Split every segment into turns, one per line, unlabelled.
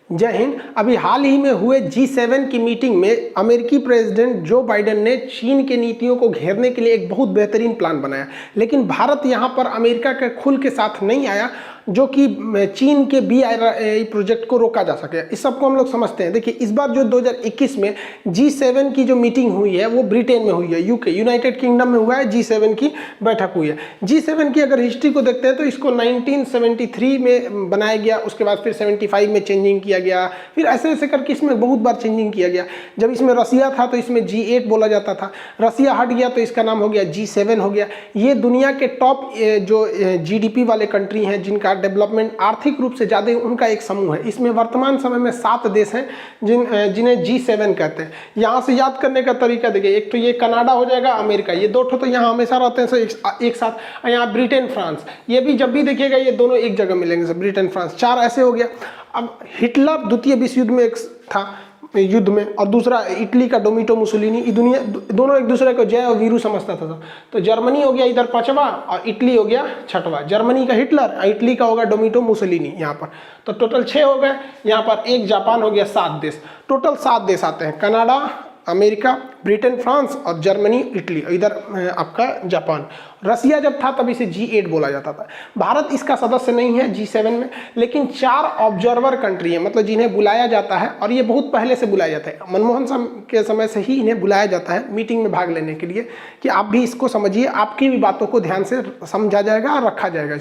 जय हिंद। अभी हाल ही में हुए G7 की मीटिंग में अमेरिकी प्रेसिडेंट जो बाइडेन ने चीन के नीतियों को घेरने के लिए एक बहुत बेहतरीन प्लान बनाया, लेकिन भारत यहां पर अमेरिका के खुल के साथ नहीं आया जो कि चीन के BRI प्रोजेक्ट को रोका जा सके। इस सबको हम लोग समझते हैं। देखिए, इस बार जो 2021 में G7 की जो मीटिंग हुई है वो ब्रिटेन में हुई है, यूके यूनाइटेड किंगडम में हुआ है। G7 की बैठक हुई है। G7 की अगर हिस्ट्री को देखते हैं तो इसको 1973 में बनाया गया, उसके बाद फिर 75 में चेंजिंग किया गया, फिर ऐसे ऐसे करके इसमें बहुत बार चेंजिंग किया गया। जब इसमें रसिया था तो इसमें G8 बोला जाता था, रसिया हट गया तो इसका नाम हो गया G7 हो गया। ये दुनिया के टॉप जो GDP वाले कंट्री हैं जिनका डेवलपमेंट आर्थिक रूप से ज़्यादा, उनका एक समूह है। इसमें वर्तमान समय में 7 देश हैं जिन्हें G7 कहते हैं। यहाँ से याद करने का तरीका देखिए, एक तो ये कनाडा हो जाएगा, अमेरिका, ये दो तो यहाँ हमेशा रहते हैं एक साथ। यहाँ ब्रिटेन, फ्रांस, ये भी जब भी देखिएगा ये दोनों एक जगह मिलेंगे, ब्रिटेन फ्रांस, 4 ऐसे हो गया। अब हिटलर द्वितीय विश्व युद्ध में एक था युद्ध में, और दूसरा इटली का डोमिटो मुसोलिनी, दुनिया दोनों एक दूसरे को जय और वीरू समझता था। तो जर्मनी हो गया इधर 5वां और इटली हो गया 6वां। जर्मनी का हिटलर और इटली का होगा डोमिटो मुसोलिनी यहाँ पर। तो टोटल 6 हो गए। यहाँ पर एक जापान हो गया, 7 देश, टोटल 7 देश आते हैं। कनाडा, अमेरिका, ब्रिटेन, फ्रांस और जर्मनी, इटली, इधर आपका जापान। रसिया जब था तब इसे G8 बोला जाता था। भारत इसका सदस्य नहीं है G7 में, लेकिन 4 ऑब्जर्वर कंट्री है, मतलब जिन्हें बुलाया जाता है, और ये बहुत पहले से बुलाया जाता है। मनमोहन के समय से ही इन्हें बुलाया जाता है मीटिंग में भाग लेने के लिए कि आप भी इसको समझिए, आपकी भी बातों को ध्यान से समझा जाएगा और रखा जाएगा।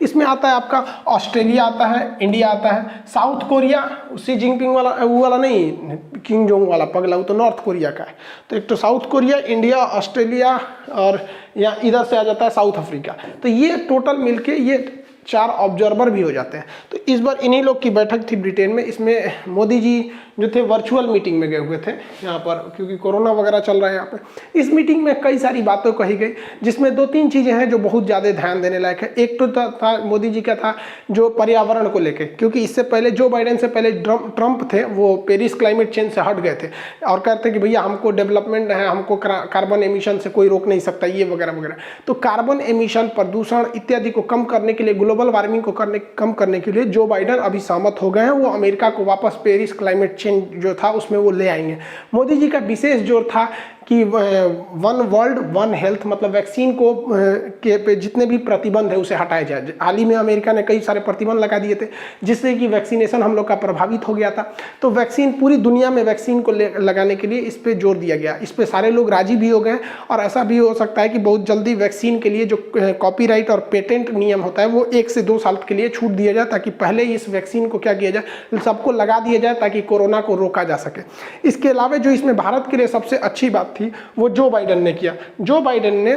इसमें आता है आपका ऑस्ट्रेलिया आता है, इंडिया आता है, साउथ कोरिया, शी जिनपिंग वाला वो वाला नहीं, किम जोंग वाला पगला, वो तो नॉर्थ कोरिया का है। तो एक तो साउथ कोरिया, इंडिया, ऑस्ट्रेलिया और या इधर से आ जाता है साउथ अफ्रीका। तो ये टोटल मिलके ये 4 ऑब्जर्वर भी हो जाते हैं। तो इस बार इन्हीं लोग की बैठक थी ब्रिटेन में। इसमें मोदी जी जो थे वर्चुअल मीटिंग में गए हुए थे यहाँ पर, क्योंकि कोरोना वगैरह चल रहा है यहाँ पे। इस मीटिंग में कई सारी बातें कही गई, जिसमें 2-3 चीज़ें हैं जो बहुत ज़्यादा ध्यान देने लायक है। एक तो था मोदी जी का था जो पर्यावरण को लेकर, क्योंकि इससे पहले जो बाइडेन से पहले ट्रंप थे, वो पेरिस क्लाइमेट चेंज से हट गए थे और कहते कि भैया हमको डेवलपमेंट है, हमको कार्बन एमिशन से कोई रोक नहीं सकता, ये वगैरह वगैरह। तो कार्बन एमिशन, प्रदूषण इत्यादि को कम करने के लिए, ग्लोबल वार्मिंग को कम करने के लिए जो बाइडेन अभी सहमत हो गए हैं, वो अमेरिका को वापस पेरिस क्लाइमेट चेंज जो था उसमें वो ले आएंगे। मोदी जी का विशेष जोर था कि 1 वर्ल्ड 1 हेल्थ, मतलब वैक्सीन को के पे जितने भी प्रतिबंध है उसे हटाया जाए। हाल ही में अमेरिका ने कई सारे प्रतिबंध लगा दिए थे, जिससे कि वैक्सीनेशन हम लोग का प्रभावित हो गया था। तो वैक्सीन, पूरी दुनिया में वैक्सीन को लगाने के लिए इस पर जोर दिया गया। इस पर सारे लोग राजी भी हो गए, और ऐसा भी हो सकता है कि बहुत जल्दी वैक्सीन के लिए जो कॉपीराइट और पेटेंट नियम होता है वो 1 से 2 साल के लिए छूट दिया जाए, ताकि पहले इस वैक्सीन को क्या किया जाए, सबको लगा दिया जाए, ताकि कोरोना को रोका जा सके। इसके अलावा जो इसमें भारत के लिए सबसे अच्छी बात थी वो जो बाइडेन ने किया। जो बाइडेन ने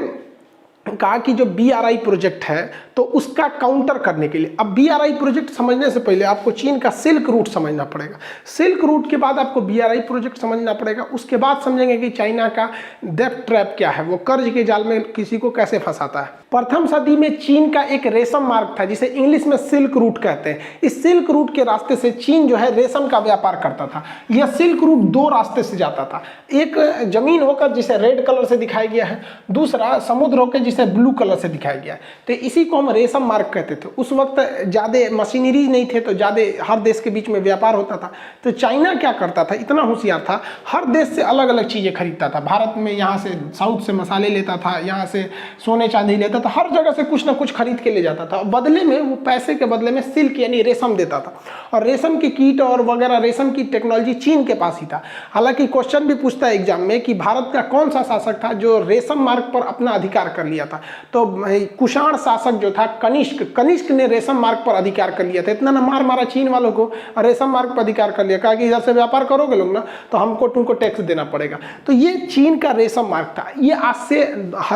कहा कि जो BRI प्रोजेक्ट है तो उसका काउंटर करने के लिए, अब BRI प्रोजेक्ट समझने से पहले आपको चीन का सिल्क रूट समझना पड़ेगा, सिल्क रूट के बाद आपको BRI प्रोजेक्ट समझना पड़ेगा, उसके बाद समझेंगे कि चाइना का डेब्ट ट्रैप क्या है, वो कर्ज के जाल में किसी को कैसे फंसाता है। प्रथम सदी में चीन का एक रेशम मार्ग था जिसे इंग्लिश में सिल्क रूट कहते हैं। इस सिल्क रूट के रास्ते से चीन जो है रेशम का व्यापार करता था। यह सिल्क रूट 2 रास्ते से जाता था, एक जमीन होकर जिसे रेड कलर से दिखाया गया है, दूसरा समुद्र होकर जिसे ब्लू कलर से दिखाया गया है। तो इसी को हम रेशम मार्ग कहते थे। उस वक्त ज़्यादा मशीनरीज नहीं थे, तो ज़्यादा हर देश के बीच में व्यापार होता था। तो चाइना क्या करता था, इतना होशियार था, हर देश से अलग अलग चीज़ें खरीदता था। भारत में यहाँ से साउथ से मसाले लेता था, यहाँ से सोने चांदी लेता था, हर जगह से कुछ ना कुछ खरीद के ले जाता था। बदले में वो पैसे के बदले में सिल्क यानी रेशम देता था, और रेशम की कीट और वगैरह रेशम की टेक्नोलॉजी चीन के पास ही था। हालांकि क्वेश्चन भी पूछता है एग्जाम में कि भारत का कौन सा शासक था जो रेशम मार्ग पर अपना अधिकार कर लिया था। तो कुषाण शासक जो था कनिष्क ने रेशम मार्ग पर अधिकार कर लिया था। इतना ना मारा चीन वालों को, रेशम मार्ग पर अधिकार कर लिया, कहा कि इधर से व्यापार करोगे लोग ना तो हमको तुमको टैक्स देना पड़ेगा। तो ये चीन का रेशम मार्ग था। ये आज से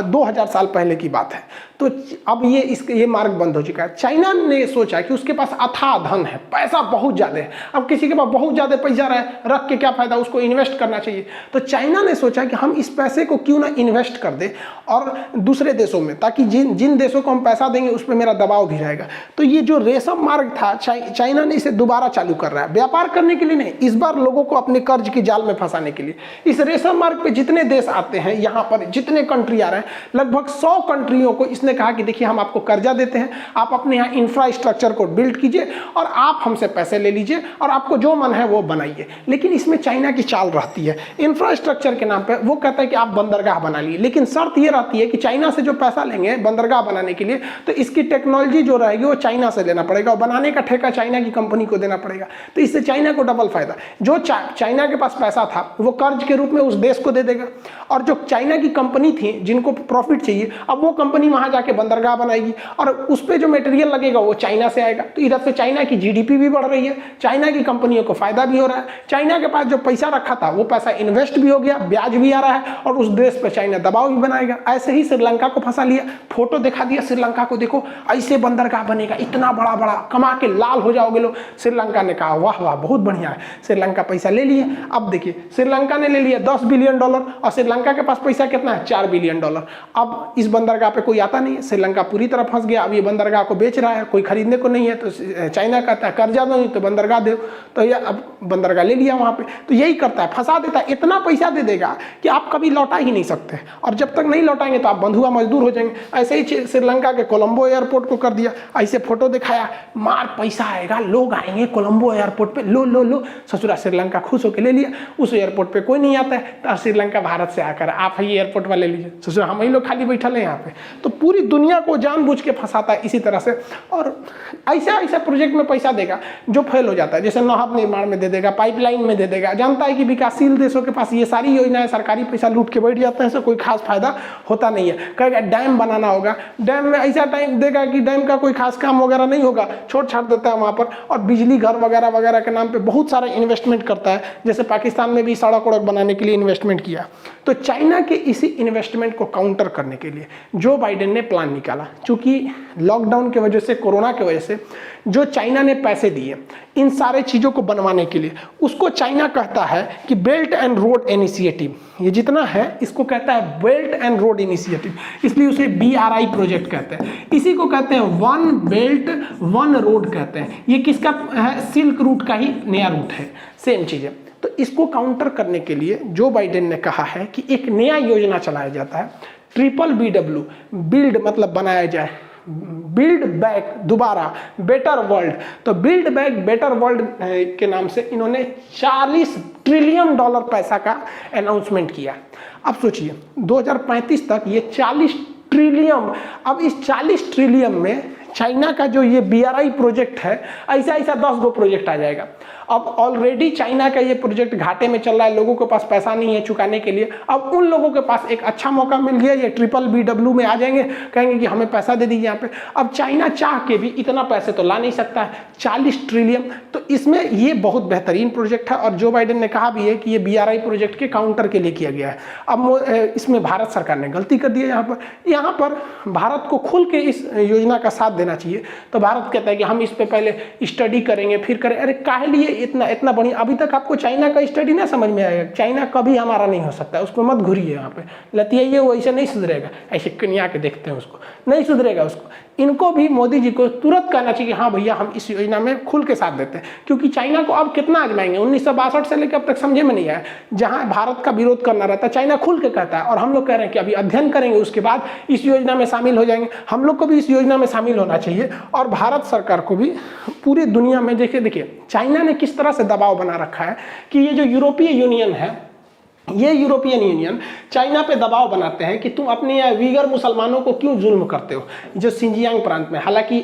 2000 साल पहले की बात है। तो अब ये मार्ग बंद हो चुका है। चाइना ने सोचा कि उसके पास अथाह धन है, पैसा बहुत ज़्यादा है। अब किसी के पास बहुत ज़्यादा पैसा रख के क्या फ़ायदा, उसको इन्वेस्ट करना चाहिए। तो चाइना ने सोचा कि हम इस पैसे को क्यों ना इन्वेस्ट कर दें और दूसरे देशों में, ताकि जिन देशों को हम पैसा देंगे उस पर मेरा दबाव भी रहेगा। तो ये जो रेशम मार्ग था, चाइना ने इसे दोबारा चालू कर रहा है, व्यापार करने के लिए नहीं, इस बार लोगों को अपने कर्ज के जाल में फंसाने के लिए। इस रेशम मार्ग पे जितने देश आते हैं, यहाँ पर जितने कंट्री आ रहे हैं, लगभग 100 कंट्रियों को इसने उसने कहा कि देखिए हम आपको कर्जा देते हैं, आप अपने यहाँ इंफ्रास्ट्रक्चर को बिल्ड कीजिए और आप हमसे पैसे ले लीजिए और आपको जो मन है वो बनाइए। लेकिन इसमें चाइना की चाल रहती है, इंफ्रास्ट्रक्चर के नाम पे वो कहता है कि आप बंदरगाह बना लिए, लेकिन शर्त ये रहती है कि चाइना से जो पैसा लेंगे बंदरगाह बनाने के लिए तो इसकी टेक्नोलॉजी जो रहेगी वो चाइना से लेना पड़ेगा और बनाने का ठेका चाइना की कंपनी को देना पड़ेगा। तो इससे चाइना को डबल फायदा, जो चाइना के पास पैसा था वो कर्ज के रूप में उस देश को दे देगा और जो चाइना की कंपनी थी जिनको प्रॉफिट चाहिए अब वो कंपनी वहां जाके बंदरगाह बनाएगी और उस पर जो मटेरियल लगेगा वो चाइना से आएगा। तो इधर से चाइना की जीडीपी भी बढ़ रही है, चाइना की कंपनियों को फायदा भी हो रहा है, चाइना के पास जो पैसा रखा था वो पैसा इन्वेस्ट भी हो गया, ब्याज भी आ रहा है और उस देश पर चाइना दबाव भी बनाएगा। ऐसे ही श्रीलंका को फंसा लिया, फोटो दिखा दिया श्रीलंका को, देखो ऐसे बंदरगाह बनेगा, इतना बड़ा बड़ा, कमा के लाल हो जाओगे लोग। श्रीलंका ने कहा वाह वाह बहुत बढ़िया है, श्रीलंका पैसा ले लिए। अब देखिए श्रीलंका ने ले लिया $10 बिलियन और श्रीलंका के पास पैसा कितना है, $4 बिलियन। अब इस बंदरगाह पे कोई आता नहीं है, श्रीलंका पूरी तरह फंस गया। अब ये बंदरगाह को बेच रहा है, कोई खरीदने को नहीं है, तो चाइना कहता है कर्जा दो नहीं तो बंदरगाह दो, तो ये अब बंदरगाह ले लिया वहाँ पे। तो यही करता है, फंसा देता है, इतना पैसा दे देगा कि आप कभी लौटा ही नहीं सकते और जब तक नहीं लौटाएंगे तो आप बंधुआ मजदूर हो जाएंगे। ऐसे ही श्रीलंका के कोलंबो एयरपोर्ट को कर दिया, ऐसे फोटो दिखाया, मार पैसा आएगा, लोग आएंगे कोलंबो एयरपोर्ट पे, लो लो लो, ससुरा श्रीलंका खुश होकर ले लिया। उस एयरपोर्ट पे कोई नहीं आता है तो श्रीलंका भारत से आकर आप ही एयरपोर्ट वाले लीजिए, ससुरा हम ही लोग खाली बैठल हैं यहाँ पे। तो पूरी दुनिया को जानबूझ के फंसाता है इसी तरह से और ऐसा ऐसा प्रोजेक्ट में पैसा देगा जो फेल हो जाता है, जैसे नहर निर्माण में दे देगा, पाइपलाइन में दे देगा। जानता है कि विकासशील देशों के पास ये सारी योजनाएं सरकारी पैसा लूट के बैठ जाते हैं, इससे कोई खास फायदा होता नहीं है। कहेगा डैम बनाना होगा, डैम में ऐसा टाइम देगा कि डैम का कोई खास काम वगैरह नहीं होगा, छोड़ छाड़ देता है वहाँ पर और बिजली घर वगैरह वगैरह के नाम पे बहुत सारा इन्वेस्टमेंट करता है। जैसे पाकिस्तान में भी सड़क वड़क बनाने के लिए इन्वेस्टमेंट किया। तो चाइना के इसी इन्वेस्टमेंट को काउंटर करने के लिए जो बाइडेन ने प्लान निकाला, चूंकि लॉकडाउन की वजह से, कोरोना की वजह से जो चाइना ने पैसे दिए इन सारे चीज़ों को बनवाने के लिए, उसको चाइना कहता है कि बेल्ट एंड रोड इनिशिएटिव। ये जितना है इसको कहता है बेल्ट एंड रोड इनिशिएटिव, इसलिए उसे BRI प्रोजेक्ट कहते हैं। इसी को कहते हैं वन बेल्ट वन रोड कहते हैं। ये किसका है, सिल्क रूट का ही नया रूट है, सेम चीज़ है। तो इसको काउंटर करने के लिए जो बाइडेन ने कहा है कि एक नया योजना चलाया जाता है, BBW, बिल्ड मतलब बनाया जाए, बिल्ड बैक दोबारा बेटर वर्ल्ड। तो बिल्ड बैक बेटर वर्ल्ड के नाम से इन्होंने $40 ट्रिलियन पैसा का अनाउंसमेंट किया। अब सोचिए 2035 तक ये 40 ट्रिलियन, अब इस 40 ट्रिलियन में चाइना का जो ये BRI प्रोजेक्ट है, ऐसा ऐसा 10 गो प्रोजेक्ट आ जाएगा। अब ऑलरेडी चाइना का ये प्रोजेक्ट घाटे में चल रहा है, लोगों के पास पैसा नहीं है चुकाने के लिए। अब उन लोगों के पास एक अच्छा मौका मिल गया, ये BBW में आ जाएंगे, कहेंगे कि हमें पैसा दे दीजिए यहाँ पे। अब चाइना चाह के भी इतना पैसे तो ला नहीं सकता है, 40 ट्रिलियन। तो इसमें ये बहुत बेहतरीन प्रोजेक्ट है और जो बाइडेन ने कहा भी है कि ये BRI प्रोजेक्ट के काउंटर के लिए किया गया है। अब इसमें भारत सरकार ने गलती कर दी है। यहाँ पर भारत को खुल के इस योजना का साथ देना चाहिए। तो भारत कहता है कि हम इस पे पहले स्टडी करेंगे फिर करें। अरे काहे लिए इतना इतना बढ़िया, अभी तक आपको चाइना का स्टडी ना समझ में आएगा। चाइना कभी हमारा नहीं हो सकता, उसको मत घुरिए यहाँ पे, लतियाइए, वो ऐसे नहीं सुधरेगा। ऐसे कन्या के देखते हैं उसको, नहीं सुधरेगा उसको। इनको भी मोदी जी को तुरंत कहना चाहिए कि हाँ भैया हम इस योजना में खुल के साथ देते हैं, क्योंकि चाइना को अब कितना आजमाएंगे। 1962 से लेकर अब तक समझे में नहीं आया। जहाँ भारत का विरोध करना रहता है चाइना खुल के कहता है, और हम लोग कह रहे हैं कि अभी अध्ययन करेंगे उसके बाद इस योजना में शामिल हो जाएंगे। हम लोग को भी इस योजना में शामिल होना चाहिए और भारत सरकार को भी पूरी दुनिया में देखिए चाइना ने किस तरह से दबाव बना रखा है कि ये जो यूरोपीय यूनियन है, ये यूरोपियन यूनियन चाइना पे दबाव बनाते हैं कि तुम अपने यहाँ वीगर मुसलमानों को क्यों जुल्म करते हो, जो सिंजियांग प्रांत में। हालांकि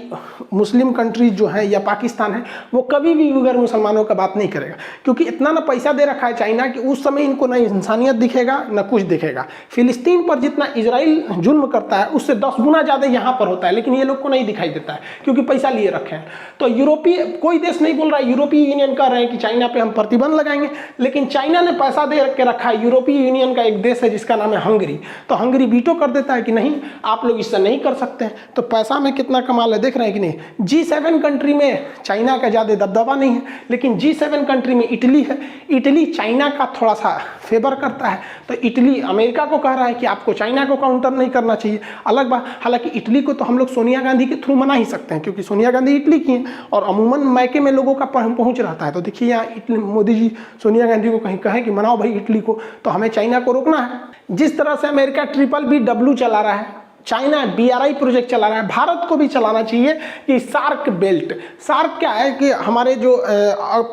मुस्लिम कंट्रीज जो है या पाकिस्तान है वो कभी भी वीगर मुसलमानों का बात नहीं करेगा, क्योंकि इतना ना पैसा दे रखा है चाइना कि उस समय इनको ना इंसानियत दिखेगा ना कुछ दिखेगा। फिलिस्तीन पर जितना इजराइल जुल्म करता है उससे 10 गुना ज़्यादा यहाँ पर होता है, लेकिन ये लोग को नहीं दिखाई देता है क्योंकि पैसा लिए रखे हैं। तो यूरोपीय कोई देश नहीं बोल रहा है, यूरोपीय यूनियन कह रहे हैं कि चाइना पे हम प्रतिबंध लगाएंगे, लेकिन चाइना ने पैसा दे के रखा। यूरोपीय यूनियन का एक देश है जिसका नाम है हंगरी, तो हंगरी वीटो कर देता है कि नहीं आप लोग इससे नहीं कर सकते हैं। तो पैसा में कितना कमाल है, देख रहे हैं कि नहीं। G7 कंट्री में चाइना का ज़्यादा दबदबा नहीं है, लेकिन G7 कंट्री में इटली है। इटली चाइना का थोड़ा सा फेवर करता है, तो इटली अमेरिका को कह रहा है कि आपको चाइना को काउंटर नहीं करना चाहिए। अलग बात, हालांकि इटली को तो हम लोग सोनिया गांधी के थ्रू मना ही सकते हैं, क्योंकि सोनिया गांधी इटली की हैं और अमूमन मैके में लोगों का पहुँच रहता है। तो देखिए यहाँ मोदी जी सोनिया गांधी को कहीं कहें कि मनाओ भाई इटली को, तो हमें चाइना को रोकना है। जिस तरह से अमेरिका BBW चला रहा है, चाइना BRI प्रोजेक्ट चला रहा है, भारत को भी चलाना चाहिए कि सार्क बेल्ट। सार्क क्या है कि हमारे जो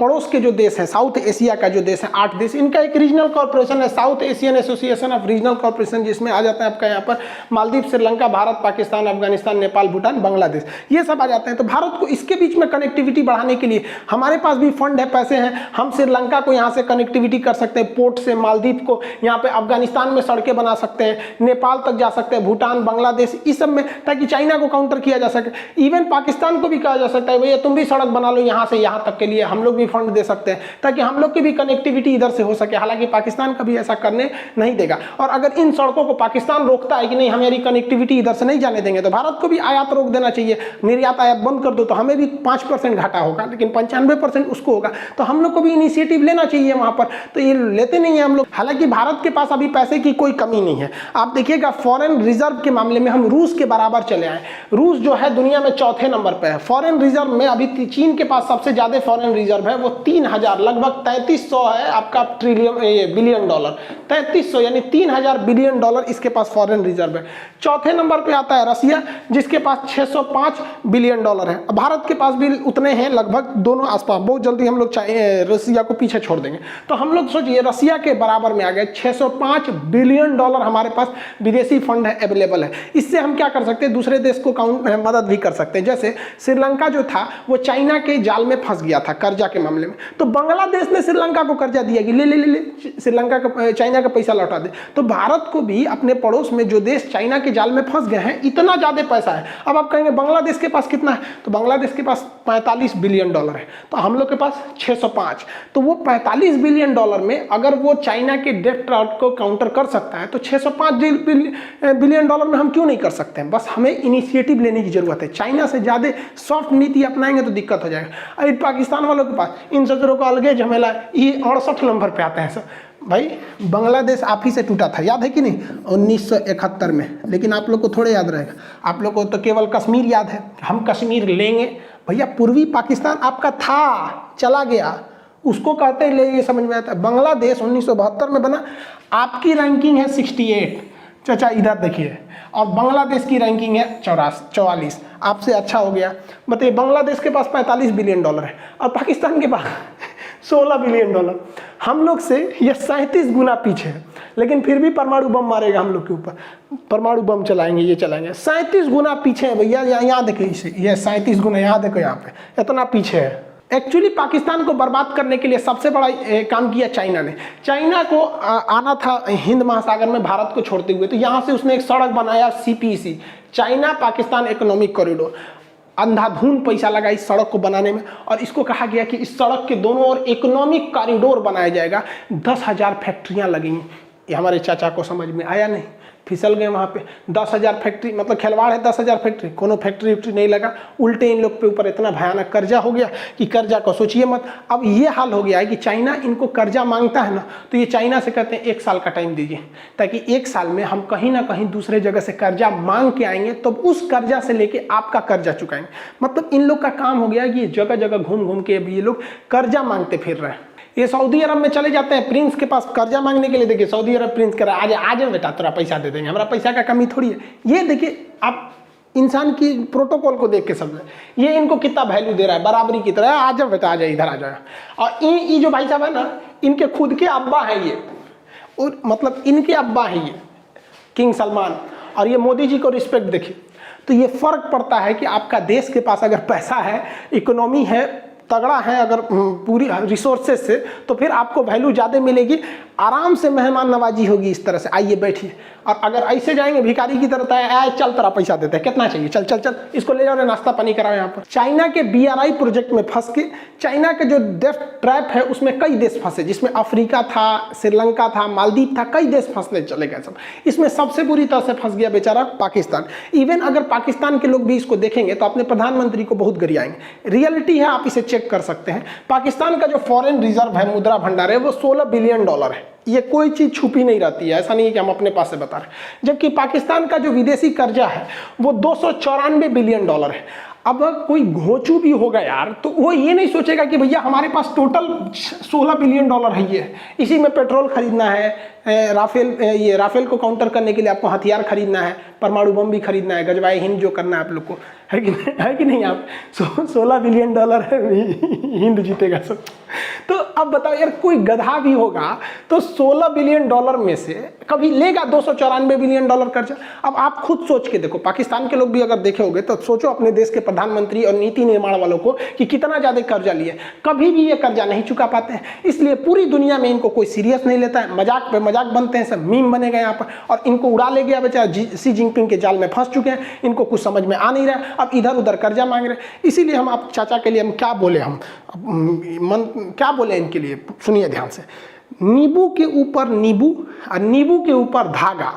पड़ोस के जो देश हैं, साउथ एशिया का जो देश है 8 देश, इनका एक रीजनल कॉर्पोरेशन है, south Asian association of regional corporation, जिसमें आ जाता है आपका यहाँ पर मालदीव, श्रीलंका, भारत, पाकिस्तान, अफगानिस्तान, नेपाल, भूटान, बांग्लादेश, ये सब आ जाते हैं। तो भारत को इसके बीच में कनेक्टिविटी बढ़ाने के लिए हमारे पास भी फंड है, पैसे हैं, हम श्रीलंका को यहाँ से कनेक्टिविटी कर सकते हैं, पोर्ट से मालदीव को, यहाँ पे अफगानिस्तान में सड़कें बना सकते हैं, नेपाल तक जा सकते हैं, भूटान, बांग्लादेश, इस सब में, ताकि चाइना को काउंटर किया जा सके। इवन पाकिस्तान को भी कहा जा सकता है भैया तुम भी सड़क बना लो यहाँ से यहाँ तक के लिए, हम लोग भी फंड दे सकते हैं, ताकि हम लोग की भी कनेक्टिविटी इधर से हो सके। हालांकि पाकिस्तान कभी ऐसा करने नहीं देगा, और अगर इन सड़कों को पाकिस्तान रोकता है कि नहीं हमारी कनेक्टिविटी इधर से नहीं जाने देंगे, तो भारत को भी आयात रोक देना चाहिए, निर्यात आयात बंद कर दो, तो हमें भी 5% घाटा होगा, लेकिन 95% उसको होगा। तो हम लोग को भी इनिशिएटिव लेना चाहिए वहां पर, तो ये लेते नहीं है हम लोग। हालांकि भारत के पास अभी पैसे की कोई कमी नहीं है। आप देखिएगा फॉरेन रिजर्व के मामले में हम रूस के बराबर चले आए। रूस जो है दुनिया में चौथे नंबर पे है फॉरेन रिजर्व में। अभी चीन के पास सबसे ज्यादा फॉरेन रिजर्व है, वो 3000 लगभग 3300 है आपका बिलियन डॉलर, 3300 यानी 3000 बिलियन डॉलर इसके पास फॉरेन रिजर्व है। चौथे नंबर पे आता है रसिया, जिसके पास 605 बिलियन डॉलर है। भारत के पास भी उतने हैं लगभग, दोनों आसपास। बहुत जल्दी हम लोग रसिया को पीछे छोड़ देंगे। तो हम लोग सोचिए रसिया के बराबर में आ गए, 605 बिलियन डॉलर हमारे पास विदेशी फंड है, अवेलेबल है। इससे हम क्या कर सकते हैं, दूसरे देश को मदद भी कर सकते हैं। जैसे श्रीलंका जो था वो चाइना के जाल में फंस गया था कर्जा के मामले में, तो बांग्लादेश ने श्रीलंका को कर्जा दिया कि ले ले ले ले श्रीलंका का, चाइना का पैसा लौटा दे। तो भारत को भी अपने पड़ोस में जो देश चाइना के जाल में फंस गए हैं, इतना ज्यादा पैसा है। अब आप कहेंगे बांग्लादेश के पास कितना है, तो बांग्लादेश के पास 45 बिलियन डॉलर है, तो हम लोग के पास 605। तो वो 45 बिलियन डॉलर में अगर वो चाइना के डेट को काउंटर कर सकता है, तो 605 बिलियन डॉलर में हम क्यों नहीं कर सकते हैं। बस हमें इनिशिएटिव लेने की जरूरत है। चाइना से ज्यादा सॉफ्ट नीति अपनाएंगे तो दिक्कत हो जाएगा। अभी पाकिस्तान वालों के पास इन सदरों का अलग झमेला है, ये 68 नंबर पे आते हैं सर। भाई बांग्लादेश आप ही से टूटा था, याद है कि नहीं, 1971 में। लेकिन आप लोग को थोड़े याद रहेगा, आप लोग को तो केवल कश्मीर याद है। हम कश्मीर लेंगे भैया, पूर्वी पाकिस्तान आपका था, चला गया, उसको कहते हैं ले, ये समझ में आता है। बांग्लादेश 1972 में बना, आपकी रैंकिंग है 68, चाचा इधर देखिए, और बांग्लादेश की रैंकिंग है 44, आपसे अच्छा हो गया। बताइए बांग्लादेश के पास 45 बिलियन डॉलर है और पाकिस्तान के पास 16 बिलियन डॉलर। हम लोग से यह 37 गुना पीछे है, लेकिन फिर भी परमाणु बम मारेगा हम लोग के ऊपर, परमाणु बम चलाएंगे, ये चलाएंगे। 37 गुना पीछे है भैया, यहाँ देखिए इसे, ये 37 गुना, यहाँ देखो, यहाँ पे इतना पीछे है। एक्चुअली पाकिस्तान को बर्बाद करने के लिए सबसे बड़ा काम किया चाइना ने। चाइना को आना था हिंद महासागर में भारत को छोड़ते हुए, तो यहाँ से उसने एक सड़क बनाया, CPEC, China Pakistan economic corridor. अंधाधुन पैसा लगा इस सड़क को बनाने में, और इसको कहा गया कि इस सड़क के दोनों ओर इकोनॉमिक कॉरिडोर बनाया जाएगा, 10,000 फैक्ट्रियाँ लगेंगी। ये हमारे चाचा को समझ में आया नहीं, फिसल गए वहाँ पे। 10,000 फैक्ट्री, मतलब खिलवाड़ है 10,000 फैक्ट्री, कोनो फैक्ट्री वैक्ट्री नहीं लगा। उल्टे इन लोग पे ऊपर इतना भयानक कर्जा हो गया कि कर्जा को सोचिए मत। अब ये हाल हो गया है कि चाइना इनको कर्जा मांगता है ना, तो ये चाइना से कहते हैं 1 साल का टाइम दीजिए, ताकि 1 साल में हम कहीं ना कहीं दूसरे जगह से कर्जा मांग के आएंगे, तो उस कर्जा से लेके आपका कर्जा चुकाएंगे। मतलब इन लोग का काम हो गया है कि जगह जगह घूम घूम के अभी ये लोग कर्जा मांगते फिर रहे हैं। ये सऊदी अरब में चले जाते हैं प्रिंस के पास कर्जा मांगने के लिए। देखिए सऊदी अरब प्रिंस कह रहा है आज बेटा तेरा पैसा दे देंगे, हमारा पैसा का कमी थोड़ी है। ये देखिए आप इंसान की प्रोटोकॉल को देख के समझे, ये इनको कितना वैल्यू दे रहा है, बराबरी की तरह। आ जाओ बेटा, आ जाए, इधर आ जाए। और ये जो भाई साहब है ना, इनके खुद के अब्बा हैं ये, और मतलब इनके अब्बा हैं ये किंग सलमान, और ये मोदी जी को रिस्पेक्ट देखिए। तो ये फर्क पड़ता है कि आपका देश के पास अगर पैसा है, इकोनॉमी है, तगड़ा है, अगर पूरी रिसोर्सेज से, तो फिर आपको वैल्यू ज़्यादा मिलेगी, आराम से मेहमान नवाजी होगी इस तरह से, आइए बैठिए। और अगर ऐसे जाएंगे भिखारी की तरह, आए चल तेरा पैसा देते हैं, कितना चाहिए, चल चल चल, इसको ले जाओ, नाश्ता पानी कराओ यहाँ पर। चाइना के BRI प्रोजेक्ट में फंस के, चाइना के जो डेट ट्रैप है उसमें कई देश फंसे, जिसमें अफ्रीका था, श्रीलंका था, मालदीव था, कई देश फंसने चले गए सब। इसमें सबसे बुरी तरह से फंस गया बेचारा पाकिस्तान। इवन अगर पाकिस्तान के लोग भी इसको देखेंगे तो अपने प्रधानमंत्री को बहुत गरियाएंगे। रियलिटी है, आप इसे चेक कर सकते हैं। पाकिस्तान का जो फॉरेन रिजर्व है, मुद्रा भंडार है, वो 16 बिलियन डॉलर है। ये कोई चीज छुपी नहीं रहती है, ऐसा नहीं है कि हम अपने पास से बता रहे। जबकि पाकिस्तान का जो विदेशी कर्जा है वो 294 बिलियन डॉलर है। अब कोई घोंचू भी होगा यार तो वो ये नहीं सोचेगा कि भैया हमारे पास टोटल 16 बिलियन डॉलर है, ये इसी में पेट्रोल खरीदना है, राफेल को काउंटर करने के लिए आपको हथियार खरीदना है, परमाणु बम भी खरीदना है, गजवाए हिंद जो करना है आप लोग को, है कि नहीं आप 16 बिलियन डॉलर है, हिंद जीतेगा सब। तो अब बताओ यार, कोई गधा भी होगा तो 16 बिलियन डॉलर में से कभी लेगा 294 बिलियन डॉलर कर्जा। अब आप खुद सोच के देखो, पाकिस्तान के लोग भी अगर देखे होंगे तो सोचो अपने देश के प्रधानमंत्री और नीति निर्माण वालों को कि कितना ज्यादा कर्जा लिए, कभी भी ये कर्जा नहीं चुका पाते हैं, इसलिए पूरी दुनिया में इनको कोई सीरियस नहीं लेता है, मजाक पे मजाक बनते हैं, सब मीम बनेगा यहाँ पर, और इनको उड़ा ले गया बेचारा, सी जिनपिंग के जाल में फंस चुके हैं, इनको कुछ समझ में आ नहीं रहा, अब इधर उधर कर्जा मांग रहे हैं। इसीलिए हम आप चाचा के लिए हम क्या बोले, हम क्या बोले इनके लिए, सुनिए ध्यान से। नींबू के ऊपर नींबू और नींबू के ऊपर धागा,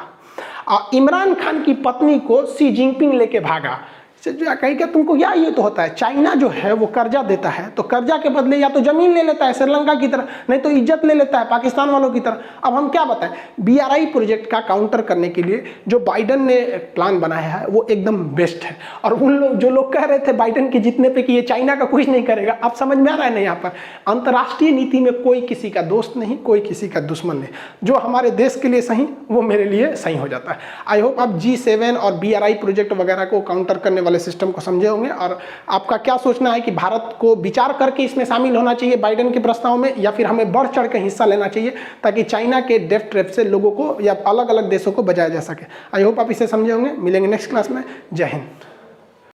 और इमरान खान की पत्नी को सी जिनपिंग लेके भागा। कहीं क्या तुमको क्या ये तो होता है, चाइना जो है वो कर्जा देता है तो कर्जा के बदले या तो जमीन ले लेता है श्रीलंका की तरह, नहीं तो इज्जत ले लेता है पाकिस्तान वालों की तरह। अब हम क्या बताएं, BRI प्रोजेक्ट का काउंटर करने के लिए जो बाइडन ने प्लान बनाया है वो एकदम बेस्ट है, और उन लोग जो लोग कह रहे थे बाइडन के जीतने पे कि ये चाइना का कुछ नहीं करेगा, अब समझ में आ रहा है ना, यहाँ पर अंतर्राष्ट्रीय नीति में कोई किसी का दोस्त नहीं, कोई किसी का दुश्मन नहीं, जो हमारे देश के लिए सही वो मेरे लिए सही हो जाता है। आई होप आप G7 और BRI प्रोजेक्ट वगैरह को काउंटर करने सिस्टम को समझे होंगे, और आपका क्या सोचना है कि भारत को विचार करके इसमें शामिल होना चाहिए बाइडेन के प्रस्ताव में, या फिर हमें बढ़ चढ़ के हिस्सा लेना चाहिए ताकि चाइना के डेथ ट्रैप से लोगों को या अलग अलग देशों को बचाया जा सके। आई होप आप इसे समझे होंगे। मिलेंगे नेक्स्ट क्लास में। जय हिंद।